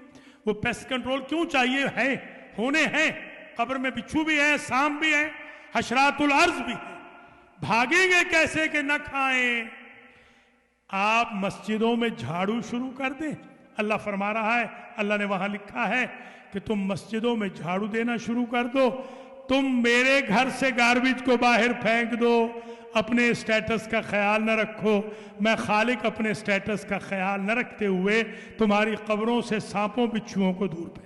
وہ پیسٹ کنٹرول کیوں چاہیے؟ ہے، ہونے ہیں. قبر میں بچھو بھی ہیں، سانپ بھی ہیں، حشرات الارض بھی ہیں. بھاگیں گے کیسے کہ نہ کھائیں. آپ مسجدوں میں جھاڑو شروع کر دیں. اللہ فرما رہا ہے, اللہ نے وہاں لکھا ہے کہ تم مسجدوں میں جھاڑو دینا شروع کر دو. تم میرے گھر سے گاربیج کو باہر پھینک دو, اپنے اسٹیٹس کا خیال نہ رکھو. میں خالق اپنے اسٹیٹس کا خیال نہ رکھتے ہوئے تمہاری قبروں سے سانپوں بچھوؤں کو دور پھینک دو.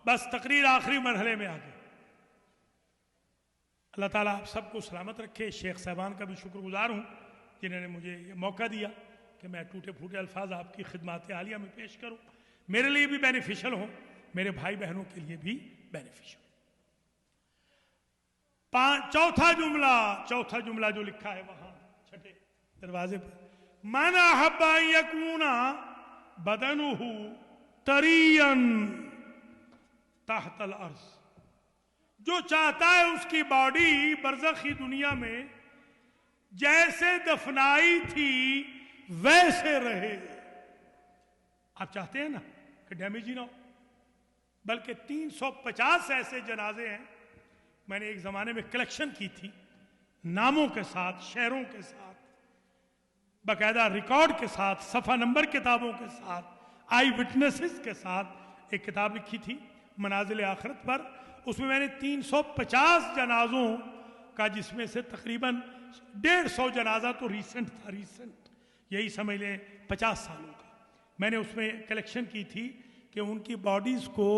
بس تقریر آخری مرحلے میں آ گئی. اللہ تعالیٰ آپ سب کو سلامت رکھے. شیخ صاحبان کا بھی شکر گزار ہوں جنہوں نے مجھے یہ موقع دیا کہ میں ٹوٹے پھوٹے الفاظ آپ کی خدمات عالیہ میں پیش کروں. میرے لیے بھی بینیفیشل ہوں, میرے بھائی بہنوں کے لیے بھی بینیفیشل. چوتھا جملہ جو لکھا ہے وہاں چھٹے دروازے پر, من احب ان یکون بدنہ طریا تحت الارض. جو چاہتا ہے اس کی باڈی برزخی دنیا میں جیسے دفنائی تھی ویسے رہے. آپ چاہتے ہیں نا کہ ڈیمیج ہی نہ ہو, بلکہ 350 ایسے جنازے ہیں. میں نے ایک زمانے میں کلیکشن کی تھی, ناموں کے ساتھ, شہروں کے ساتھ, باقاعدہ ریکارڈ کے ساتھ, صفحہ نمبر کتابوں کے ساتھ, آئی وٹنسز کے ساتھ ایک کتاب لکھی تھی منازل آخرت پر. اس میں نے 350 جنازوں کا, جس میں سے تقریباً 150 جنازہ تو ریسنٹ تھا, ریسنٹ یہی سمجھ لیں 50 سالوں کا. میں نے اس میں کلیکشن کی تھی کہ ان کی باڈیز کو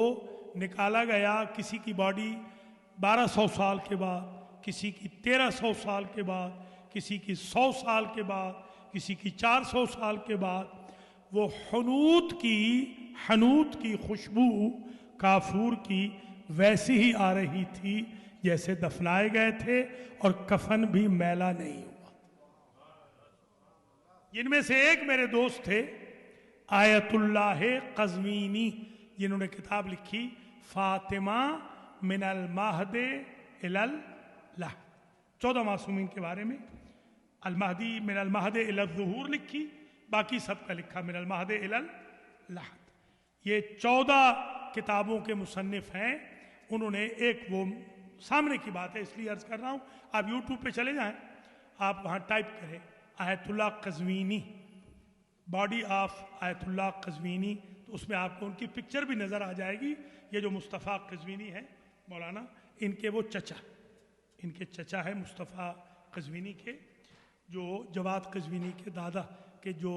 نکالا گیا. کسی کی باڈی 1200 سال کے بعد, کسی کی 1300 سال کے بعد, کسی کی 100 سال کے بعد, کسی کی 400 سال کے بعد. وہ حنوت کی خوشبو کافور کی ویسی ہی آ رہی تھی جیسے دفنائے گئے تھے, اور کفن بھی میلا نہیں ہوا. جن میں سے ایک میرے دوست تھے آیت اللہ قزوینی, جنہوں نے کتاب لکھی فاطمہ من المہد الی اللحد, 14 معصومین کے بارے میں. المہدی من المہد الی الظہور لکھی, باقی سب کا لکھا من المہد الی اللحد. یہ 14 کتابوں کے مصنف ہیں. انہوں نے ایک, وہ سامنے کی بات ہے اس لیے عرض کر رہا ہوں, آپ یوٹیوب پہ چلے جائیں, آپ وہاں ٹائپ کریں آیت اللہ قزوینی, باڈی آف آیت اللہ قزوینی, تو اس میں آپ کو ان کی پکچر بھی نظر آ جائے گی. یہ جو مصطفیٰ قزوینی ہیں مولانا, ان کے وہ چچا ہے مصطفیٰ قزوینی کے, جو جواد قزوینی کے دادا کے, جو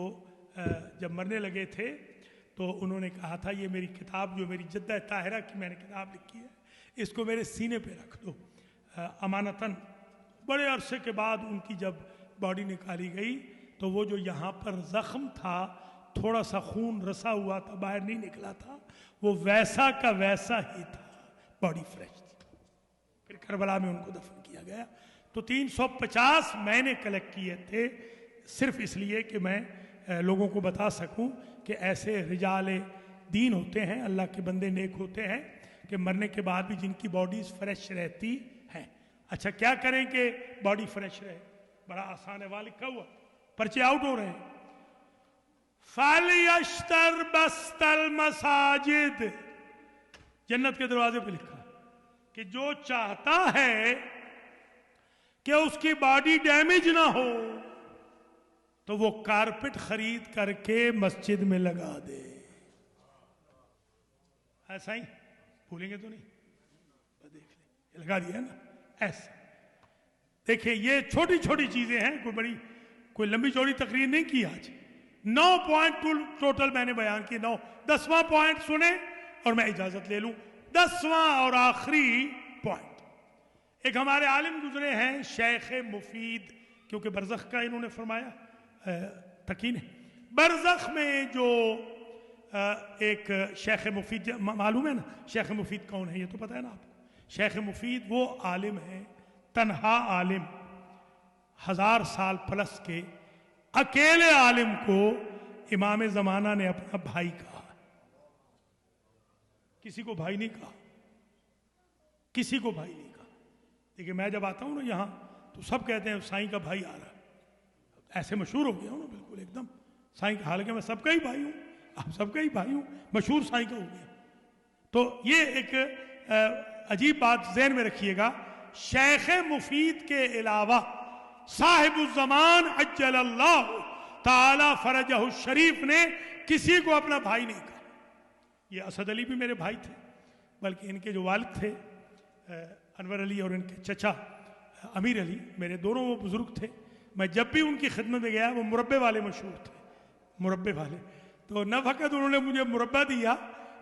جب مرنے لگے تھے تو انہوں نے کہا تھا یہ میری کتاب, جو میری جدہ طاہرہ کی میں نے کتاب لکھی ہے, اس کو میرے سینے پہ رکھ دو امانتاً. بڑے عرصے کے بعد ان کی جب باڈی نکالی گئی تو وہ جو یہاں پر زخم تھا, تھوڑا سا خون رسا ہوا تھا, باہر نہیں نکلا تھا, وہ ویسا کا ویسا ہی تھا, باڈی فریش تھی. پھر کربلا میں ان کو دفن کیا گیا. تو 350 میں نے کلیکٹ کیے تھے, صرف اس لیے کہ میں لوگوں کو بتا سکوں کہ ایسے رجال دین ہوتے ہیں, اللہ کے بندے نیک ہوتے ہیں کہ مرنے کے بعد بھی جن کی باڈیز فریش رہتی ہیں. اچھا کیا کریں کہ باڈی فریش رہے؟ بڑا آسان ہے, وہاں لکھا ہوا, پرچے آؤٹ ہو رہے ہیں. فَلْيَشْتَرْ بَسْتَ الْمَسَاجِدِ, جنت کے دروازے پہ لکھا کہ جو چاہتا ہے کہ اس کی باڈی ڈیمیج نہ ہو تو وہ کارپٹ خرید کر کے مسجد میں لگا دے. ایسا ہی بھولیں گے تو نہیں, دیکھ لیں لگا دیا نا ایسا. دیکھیں یہ چھوٹی چھوٹی چیزیں ہیں, کوئی لمبی چوڑی تقریر نہیں کی آج. 9 پوائنٹ ٹوٹل میں نے بیان کی. 10واں پوائنٹ سنیں اور میں اجازت لے لوں. 10واں اور آخری پوائنٹ, ایک ہمارے عالم گزرے ہیں شیخ مفید, کیونکہ برزخ کا انہوں نے فرمایا تقین ہے. برزخ میں جو ایک شیخ مفید, معلوم ہے نا شیخ مفید کون ہے؟ یہ تو پتہ ہے نا آپ کو. شیخ مفید وہ عالم ہیں, تنہا عالم, 1000 سال پلس کے اکیلے عالم کو امام زمانہ نے اپنا بھائی کہا. کسی کو بھائی نہیں کہا, کسی کو بھائی نہیں کہا. دیکھیے میں جب آتا ہوں نا یہاں تو سب کہتے ہیں سائیں کا بھائی آ رہا ہے، ایسے مشہور ہو گیا ہوں نا بالکل ایک دم سائیں کا، حالانکہ میں سب کا ہی بھائی ہوں، آپ سب کا ہی بھائی ہوں، مشہور سائیں کا ہو گیا۔ تو یہ ایک عجیب بات ذہن میں رکھیے گا، شیخ مفید کے علاوہ صاحب الزمان عجل اللہ تعالی فرجہ الشریف نے کسی کو اپنا بھائی نہیں کہا۔ یہ اسد علی بھی میرے بھائی تھے، بلکہ ان کے جو والد تھے انور علی اور ان کے چچا امیر علی، میرے دونوں وہ بزرگ تھے۔ میں جب بھی ان کی خدمت میں گیا وہ مربے والے مشہور تھے، مربے والے، تو نہ فقط انہوں نے مجھے مربع دیا،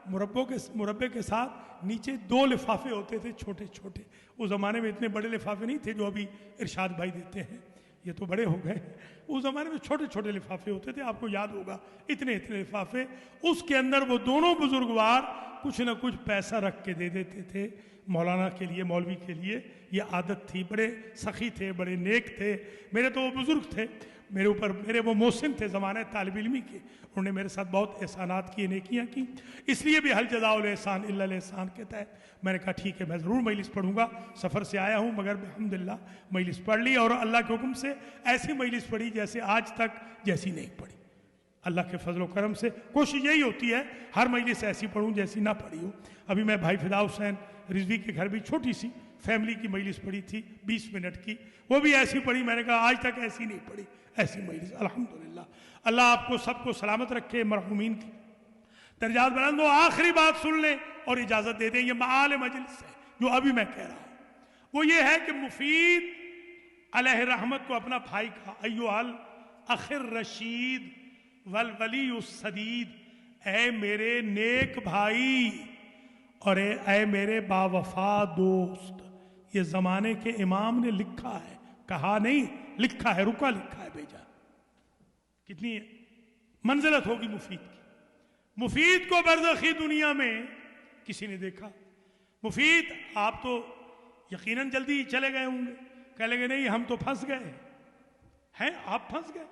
مربے کے ساتھ نیچے 2 لفافے ہوتے تھے چھوٹے چھوٹے، اس زمانے میں اتنے بڑے لفافے نہیں تھے جو ابھی ارشاد بھائی دیتے ہیں، یہ تو بڑے ہو گئے، اس زمانے میں چھوٹے چھوٹے لفافے ہوتے تھے، آپ کو یاد ہوگا اتنے لفافے، اس کے اندر وہ دونوں بزرگوار کچھ نہ کچھ پیسہ رکھ کے دے دیتے تھے مولانا کے لیے، مولوی کے لیے، یہ عادت تھی۔ بڑے سخی تھے، بڑے نیک تھے، میرے تو وہ بزرگ تھے، میرے اوپر میرے وہ محسن تھے زمانہ طالب علمی کے، انہوں نے میرے ساتھ بہت احسانات کیے، نیکیاں کی، اس لیے بھی حل جزاء الاحسان الا الاحسان کے تحت میں نے کہا ٹھیک ہے میں ضرور مجلس پڑھوں گا، سفر سے آیا ہوں مگر الحمدللہ مجلس پڑھ لی، اور اللہ کے حکم سے ایسی مجلس پڑھی جیسے آج تک جیسی نہیں پڑھی، اللہ کے فضل و کرم سے کوشش یہی ہوتی ہے ہر مجلس ایسی پڑھوں جیسی نہ پڑھی ہو۔ ابھی میں بھائی فدا حسین رضوی کے گھر بھی چھوٹی سی فیملی کی مجلس پڑھی تھی 20 منٹ کی، وہ بھی ایسی پڑھی، میں نے کہا آج تک ایسی نہیں پڑھی ایسی مجلس، الحمدللہ۔ اللہ آپ کو سب کو سلامت رکھے، مرحومین کی درجات بلند ہو۔ آخری بات سن لیں اور اجازت دے دیں، یہ معال مجلس ہے جو ابھی میں کہہ رہا ہوں، وہ یہ ہے کہ مفید علیہ رحمت کو اپنا بھائی کہا، ایھا الاخ الرشید والولی السدید، اے میرے نیک بھائی اور اے میرے باوفا دوست۔ یہ زمانے کے امام نے لکھا ہے، کہا نہیں، لکھا ہے، رکا لکھا ہے بھیجا۔ کتنی منزلت ہوگی مفید کی، مفید کو برزخی دنیا میں کسی نے دیکھا؟ مفید آپ تو یقیناً جلدی چلے گئے ہوں گے، کہہ لیں گے نہیں ہم تو پھنس گئے ہیں، آپ پھنس گئے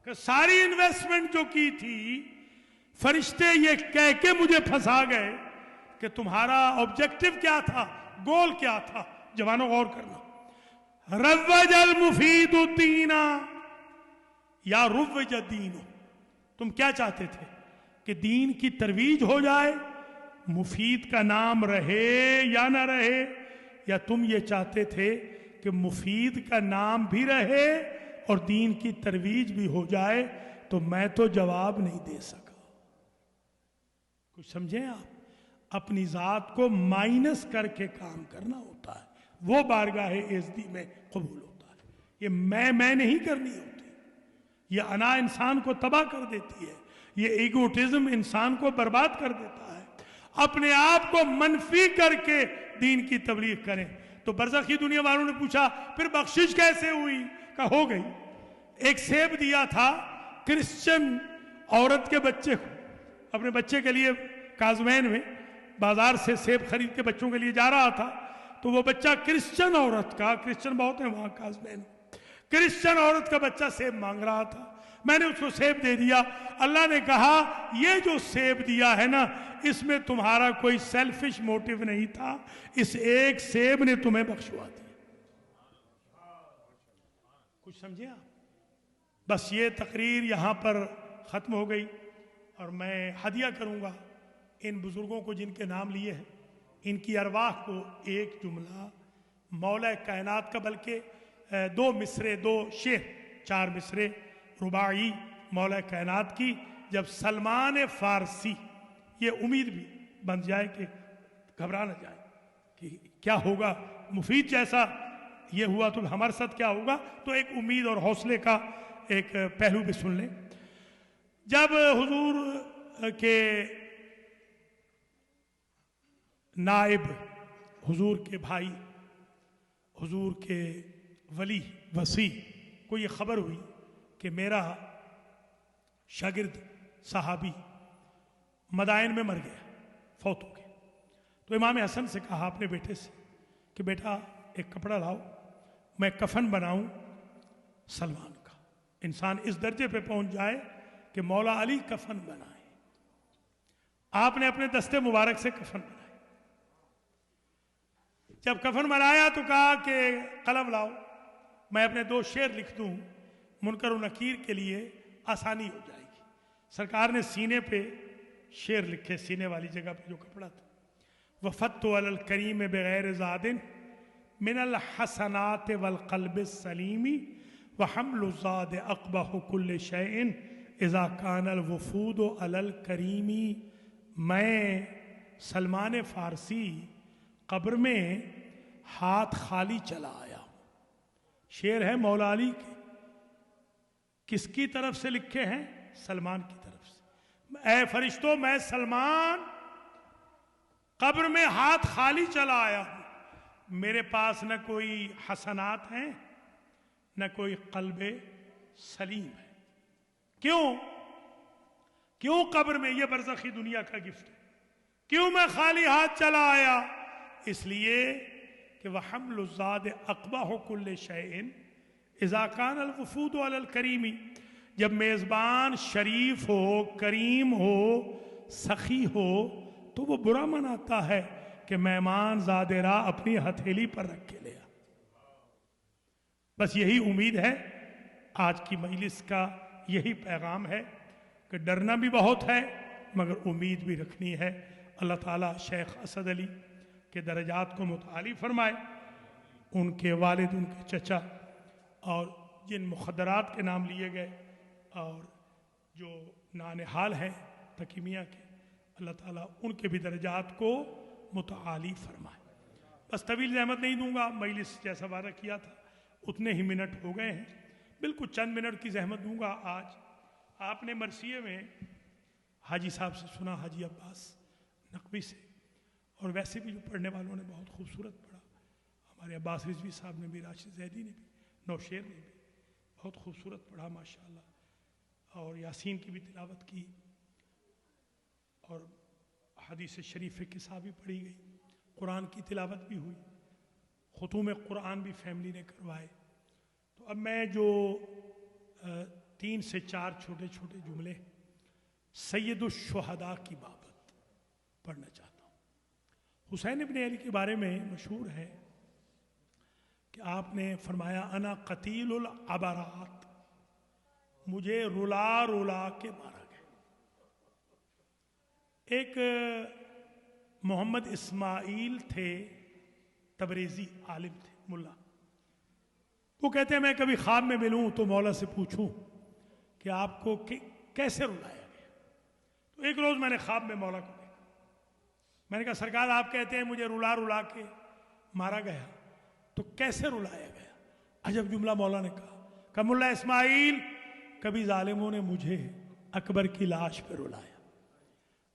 کہ ساری انویسٹمنٹ جو کی تھی فرشتے یہ کہہ کے مجھے پھنسا گئے کہ تمہارا آبجیکٹو کیا تھا، گول کیا تھا؟ جوانوں غور کرنا، روج المفید الدین یا روج الدین، تم کیا چاہتے تھے کہ دین کی ترویج ہو جائے، مفید کا نام رہے یا نہ رہے، یا تم یہ چاہتے تھے کہ مفید کا نام بھی رہے اور دین کی ترویج بھی ہو جائے؟ تو میں تو جواب نہیں دے سکا۔ کچھ سمجھیں آپ، اپنی ذات کو مائنس کر کے کام کرنا ہوتا ہے، وہ بارگاہ عزتی میں قبول ہوتا ہے۔ یہ میں نہیں کرنی ہوتی، یہ انا انسان کو تباہ کر دیتی ہے، یہ ایگوٹزم انسان کو برباد کر دیتا ہے۔ اپنے آپ کو منفی کر کے دین کی تبلیغ کریں۔ تو برزخی دنیا والوں نے پوچھا پھر بخشش کیسے ہوئی؟ کہ ہو گئی، ایک سیب دیا تھا کرسچن عورت کے بچے کو، اپنے بچے کے لیے کازمین میں بازار سے سیب خرید کے بچوں کے لیے جا رہا تھا، تو وہ بچہ کرسچن عورت کا، کرسچن بہت ہیں وہاں کازمین، کرسچن عورت کا بچہ سیب مانگ رہا تھا، میں نے اس کو سیب دے دیا۔ اللہ نے کہا یہ جو سیب دیا ہے نا، اس میں تمہارا کوئی سیلفش موٹیو نہیں تھا، اس ایک سیب نے تمہیں بخشوا دیا۔ کچھ سمجھے آپ؟ بس یہ تقریر یہاں پر ختم ہو گئی، اور میں ہدیہ کروں گا ان بزرگوں کو جن کے نام لیے ہیں، ان کی ارواح کو ایک جملہ مولا کائنات کا، بلکہ 2 مصرے، 2 شعر، 4 مصرے رباعی مولا کائنات کی، جب سلمان فارسی، یہ امید بھی بن جائے کہ گھبرا نہ جائے کہ کیا ہوگا، مفید جیسا یہ ہوا تو ہمارے ساتھ کیا ہوگا، تو ایک امید اور حوصلے کا ایک پہلو بھی سن لیں۔ جب حضور کے نائب، حضور کے بھائی، حضور کے ولی وصی کو یہ خبر ہوئی کہ میرا شاگرد صحابی مدائن میں مر گیا، فوت ہو گیا، تو امام حسن سے کہا اپنے بیٹے سے کہ بیٹا ایک کپڑا لاؤ، میں کفن بناؤں سلمان کا۔ انسان اس درجے پہ پہنچ جائے کہ مولا علی کفن بنائے، آپ نے اپنے دستے مبارک سے کفن بنائے۔ جب کفن بنایا تو کہا کہ قلم لاؤ، میں اپنے 2 شعر لکھ دوں، منکر و نکیر کے لیے آسانی ہو جائے گی۔ سرکار نے سینے پہ شعر لکھے، سینے والی جگہ پہ جو کپڑا تھا، وفدت علی الکریم بغیر زاد من الحسنات والقلب السلیم وحمل الزاد اقبح کل شیء اذا کان الوفود علی الکریم۔ میں سلمان فارسی قبر میں ہاتھ خالی چلا آیا ہوں۔ شعر ہے مولا علی کے، کس کی طرف سے لکھے ہیں؟ سلمان کی طرف سے۔ اے فرشتوں، میں سلمان قبر میں ہاتھ خالی چلا آیا ہوں، میرے پاس نہ کوئی حسنات ہیں نہ کوئی قلب سلیم ہے۔ کیوں قبر میں؟ یہ برزخی دنیا کا گفٹ ہے۔ کیوں میں خالی ہاتھ چلا آیا؟ اس لیے کہ وَحَمْلُ الزَّادِ أَقْبَحُ كُلِّ شَيْءٍ إِذَا كَانَ الْوُفُودُ عَلَى الْكَرِيمِ۔ جب میزبان شریف ہو، کریم ہو، سخی ہو تو وہ برا مناتا ہے کہ مہمان زاد راہ اپنی ہتھیلی پر رکھ کے لیا۔ بس یہی امید ہے، آج کی مجلس کا یہی پیغام ہے کہ ڈرنا بھی بہت ہے مگر امید بھی رکھنی ہے۔ اللہ تعالیٰ شیخ اسد علی کے درجات کو متعالی فرمائے، ان کے والد، ان کے چچا، اور جن مخدرات کے نام لیے گئے اور جو نانحال ہیں تکیمیہ کے، اللہ تعالیٰ ان کے بھی درجات کو متعالی فرمائے۔ بس طویل زحمت نہیں دوں گا، مجلس جیسا وعدہ کیا تھا اتنے ہی منٹ ہو گئے ہیں، بالکل چند منٹ کی زحمت دوں گا۔ آج آپ نے مرثیے میں حاجی صاحب سے سنا، حاجی عباس نقوی سے، اور ویسے بھی جو پڑھنے والوں نے بہت خوبصورت پڑھا، ہمارے عباس رضوی صاحب نے بھی، راشد زیدی نے بھی، نوشیر نے بھی بہت خوبصورت پڑھا ماشاءاللہ، اور یاسین کی بھی تلاوت کی، اور حدیث شریف قصہ بھی پڑھی گئی، قرآن کی تلاوت بھی ہوئی، ختوم قرآن بھی فیملی نے کروائے۔ تو اب میں جو 3 سے 4 چھوٹے چھوٹے جملے سید الشہداء کی بابت پڑھنا چاہتا ہوں۔ حسین ابن علی کے بارے میں مشہور ہے کہ آپ نے فرمایا انا قتیل العبرات، مجھے رلا رلا کے مارا گیا۔ ایک محمد اسماعیل تھے، تبریزی عالم تھے، ملا، وہ کہتے ہیں میں کبھی خواب میں ملوں تو مولا سے پوچھوں کہ آپ کو کیسے رلایا گیا۔ تو ایک روز میں نے خواب میں مولا کو دیکھا، میں نے کہا سرکار آپ کہتے ہیں مجھے رلا رلا کے مارا گیا، تو کیسے رلایا گیا؟ عجب جملہ مولا نے کہا ملا اسماعیل، کبھی ظالموں نے مجھے اکبر کی لاش پہ رلایا،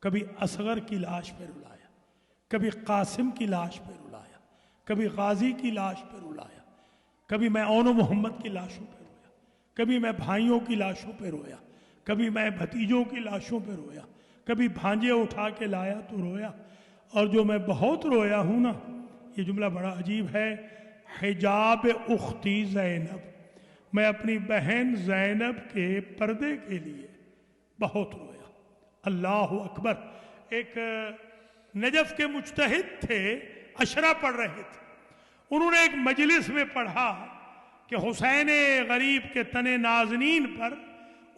کبھی اصغر کی لاش پہ رلایا، کبھی قاسم کی لاش پہ رلایا، کبھی غازی کی لاش پہ رلایا، کبھی میں اون و محمد کی لاشوں پہ رویا، کبھی میں بھائیوں کی لاشوں پہ رویا، کبھی میں بھتیجوں کی لاشوں پہ رویا، کبھی بھانجے اٹھا کے لایا تو رویا، اور جو میں بہت رویا ہوں نا، یہ جملہ بڑا عجیب ہے، حجاب اختی زینب، میں اپنی بہن زینب کے پردے کے لیے بہت رویا۔ اللہ اکبر۔ ایک نجف کے مجتہد تھے، عشرہ پڑھ رہے تھے، انہوں نے ایک مجلس میں پڑھا کہ حسین غریب کے تن نازنین پر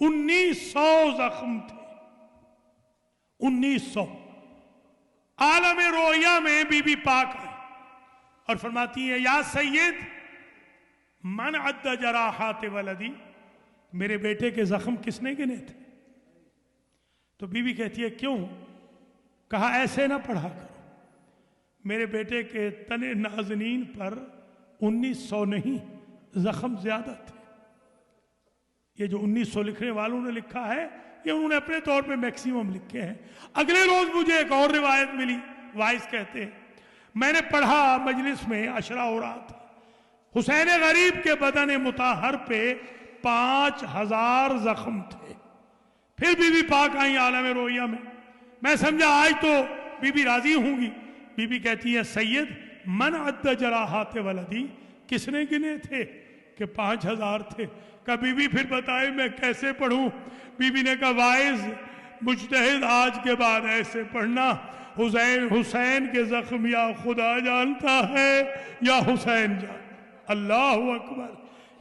1900 زخم تھے، 1900۔ عالم رویا میں بی بی پاک آئی اور فرماتی ہیں یا سید من عد جراحات ولدی، میرے بیٹے کے زخم کس نے گنے تھے؟ تو بی بی کہتی ہے کیوں؟ کہا ایسے نہ پڑھا کرو، میرے بیٹے کے تن نازنین پر 1900 نہیں، زخم زیادہ تھے۔ یہ جو 1900 لکھنے والوں نے لکھا ہے یہ انہوں نے اپنے طور پہ میکسیمم لکھے ہیں۔ اگلے روز مجھے ایک اور روایت ملی، وائس کہتے ہیں میں نے پڑھا مجلس میں، عشرہ ہو رہا تھا، حسین غریب کے بدن مطہر پہ 5000 زخم تھے۔ پھر بی بی پاک آئیں عالم رویا میں سمجھا آج تو بی بی راضی ہوں گی۔ بی بی کہتی ہے سید من عد جراحات ولدی، کس نے گنے تھے؟ کہ 5000 تھے۔ کہا بی بی پھر بتائے میں کیسے پڑھوں؟ بی بی نے کہا وائز مجتہد آج کے بعد ایسے پڑھنا، حسین حسین کے زخم یا خدا جانتا ہے یا حسین جانتا۔ اللہ اکبر۔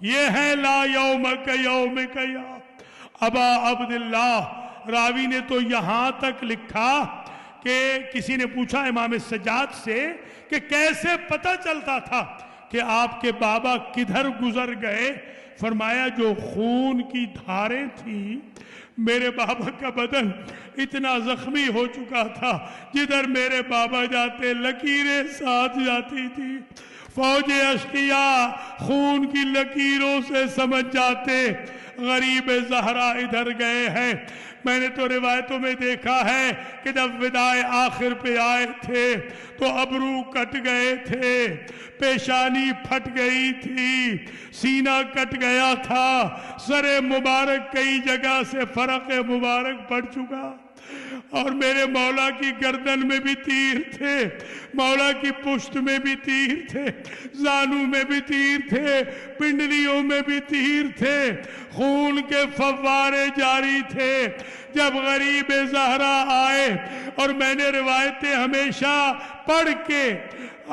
یہ ہے لا یومک یومک یا ابا عبداللہ۔ راوی نے تو یہاں تک لکھا کہ کسی نے پوچھا امام سجاد سے کہ کیسے پتہ چلتا تھا کہ آپ کے بابا کدھر گزر گئے؟ فرمایا جو خون کی دھاریں تھیں، میرے بابا کا بدن اتنا زخمی ہو چکا تھا، جدھر میرے بابا جاتے لکیریں ساتھ جاتی تھی۔ فوج اشقیاء خون کی لکیروں سے سمجھ جاتے غریب زہرا ادھر گئے ہیں۔ میں نے تو روایتوں میں دیکھا ہے کہ جب وداع آخر پہ آئے تھے تو ابرو کٹ گئے تھے، پیشانی پھٹ گئی تھی، سینہ کٹ گیا تھا، سر مبارک کئی جگہ سے فرق مبارک پڑ چکا، اور میرے مولا کی گردن میں بھی تیر تھے، مولا کی پشت میں بھی تیر تھے، زانو میں بھی تیر تھے، پنڈلیوں میں بھی تیر تھے، خون کے فوارے جاری تھے۔ جب غریب زہرا آئے، اور میں نے روایتیں ہمیشہ پڑھ کے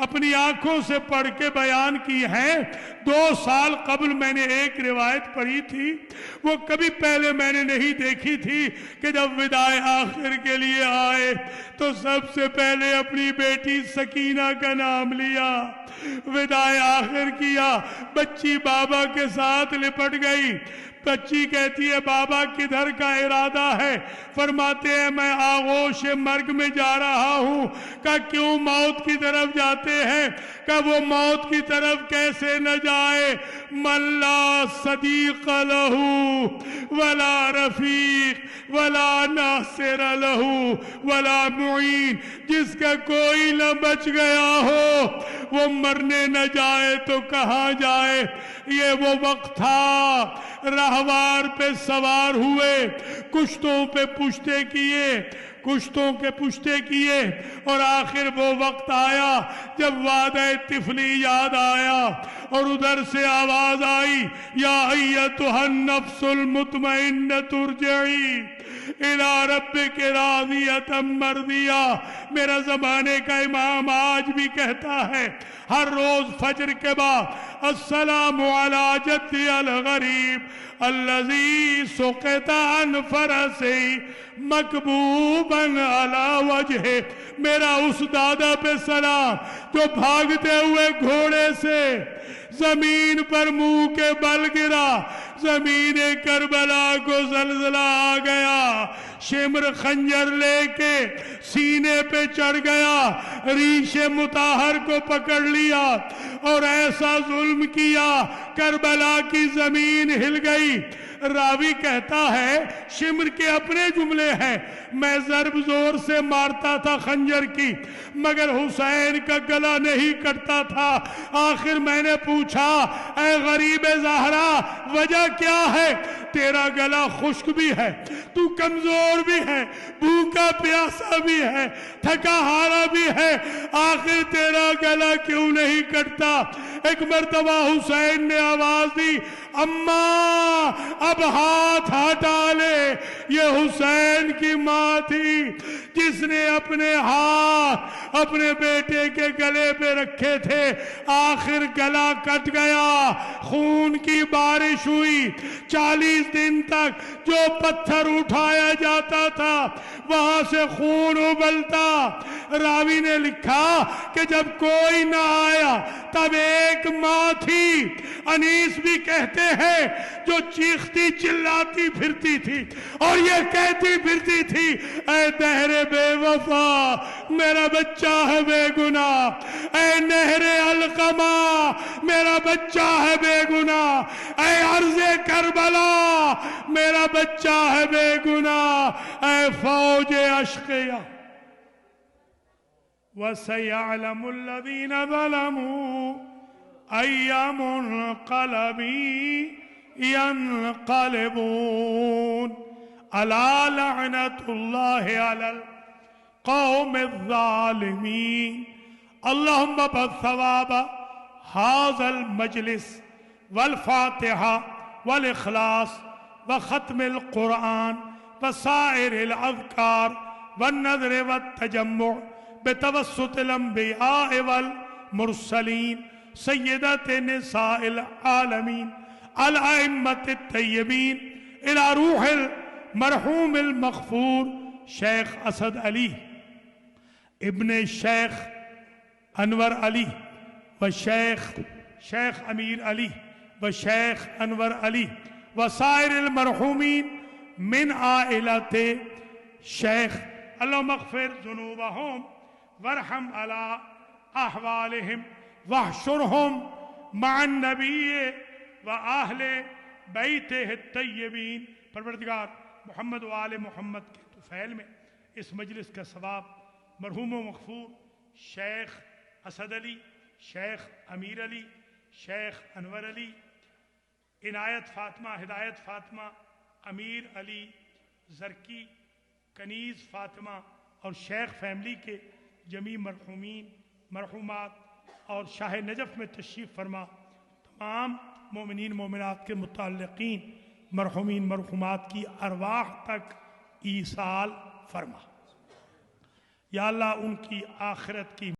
اپنی آنکھوں سے پڑھ کے بیان کی ہیں۔ 2 سال قبل میں نے ایک روایت پڑھی تھی، وہ کبھی پہلے میں نے نہیں دیکھی تھی، کہ جب وداع آخر کے لیے آئے تو سب سے پہلے اپنی بیٹی سکینہ کا نام لیا، وداع آخر کیا، بچی بابا کے ساتھ لپٹ گئی۔ بچی کہتی ہے بابا کدھر کا ارادہ ہے؟ فرماتے ہیں میں آغوش مرگ میں جا رہا ہوں۔ کہا کیوں موت کی طرف جاتے ہیں؟ کہا وہ موت کی طرف کیسے نہ جائے، من لا صدیق لہو ولا رفیق ولا ناصر لہو ولا معین، جس کا کوئی نہ بچ گیا ہو وہ مرنے نہ جائے تو کہاں جائے۔ یہ وہ وقت تھا، راہوار پہ سوار ہوئے، کشتوں پہ پشتے کیے، کشتوں کے پشتے کیے، اور آخر وہ وقت آیا جب وعدہ طفلی یاد آیا، اور ادھر سے آواز آئی یا ایتھا النفس المطمئنۃ ارجعی الی ربک راضیۃ مرضیہ۔ میرا زمانے کا امام آج بھی کہتا ہے ہر روز فجر کے بعد السلام علی جدی الغریب الذی سقط عن فرسی مکبوبا علی وجہ۔ میرا اس دادا پہ سلام جو بھاگتے ہوئے گھوڑے سے زمین پر منہ کے بل گرا، زمین کربلا کو زلزلہ آ گیا، شمر خنجر لے کے سینے پہ چڑھ گیا، ریش مطہر کو پکڑ لیا اور ایسا ظلم کیا کربلا کی زمین ہل گئی۔ راوی کہتا ہے شمر کے اپنے جملے ہیں، میں ضرب زور سے مارتا تھا خنجر کی مگر حسین کا گلا نہیں کٹتا تھا۔ آخر میں نے پوچھا اے غریب زہرا وجہ کیا ہے؟ تیرا گلا خشک بھی ہے، تو کمزور بھی ہے، بھوکا پیاسا بھی ہے، تھکا ہارا بھی ہے، آخر تیرا گلا کیوں نہیں کٹتا؟ ایک مرتبہ حسین نے آواز دی اماں اب ہاتھ ہٹا لے۔ یہ حسین کی ماں تھی جس نے اپنے ہاتھ اپنے بیٹے کے گلے پہ رکھے تھے، آخر گلا کٹ گیا، خون کی بارش ہوئی۔ 40 دن تک جو پتھر اٹھایا جاتا تھا وہاں سے خون ابلتا۔ راوی نے لکھا کہ جب کوئی نہ آیا تب ایک ماں تھی، انیس بھی کہتے ہیں، جو چیختی چلاتی پھرتی تھی اور یہ کہتی پھرتی تھی اے دہر بے وفا میرا بچہ ہے بے گناہ، اے نہر القما میرا بچہ ہے بے گناہ، اے ارض کربلا میرا بچہ ہے بے گناہ، اے فوج اشقیاء وَسَيَعْلَمُ الَّذِينَ ظَلَمُوا أَيَّ مُنْقَلَبٍ يَنْقَلِبُونَ أَلَا لَعْنَةُ اللَّهِ عَلَى الْقَوْمِ الظَّالِمِينَ اللهم بثواب هذا المجلس والفاتحة والإخلاص وختم القرآن وسائر الاذکار والنذر والتجمع بتوسط الانبیاء والمرسلین سیدات نساء العالمین الائمۃ الطیبین الی روح المرحوم المغفور شیخ اسد علی ابن شیخ انور علی و شیخ امیر علی و شیخ انور علی وسائر المرحومین من عائلت شیخ اللہم اغفر ذنوبہم وارحم علی احوالہم واحشرہم مع النبی و اہل بیتہ الطیبین۔ پروردگار محمد و آل محمد کے طفیل میں اس مجلس کا ثواب مرحوم و مغفور شیخ اسد علی، شیخ امیر علی، شیخ انور علی، عنایت فاطمہ، ہدایت فاطمہ، امیر علی زرکی، کنیز فاطمہ اور شیخ فیملی کے جمیع مرحومین مرحومات اور شاہ نجف میں تشریف فرما تمام مومنین مومنات کے متعلقین مرحومین مرحومات کی ارواح تک ایصال فرما۔ یا اللہ ان کی آخرت کی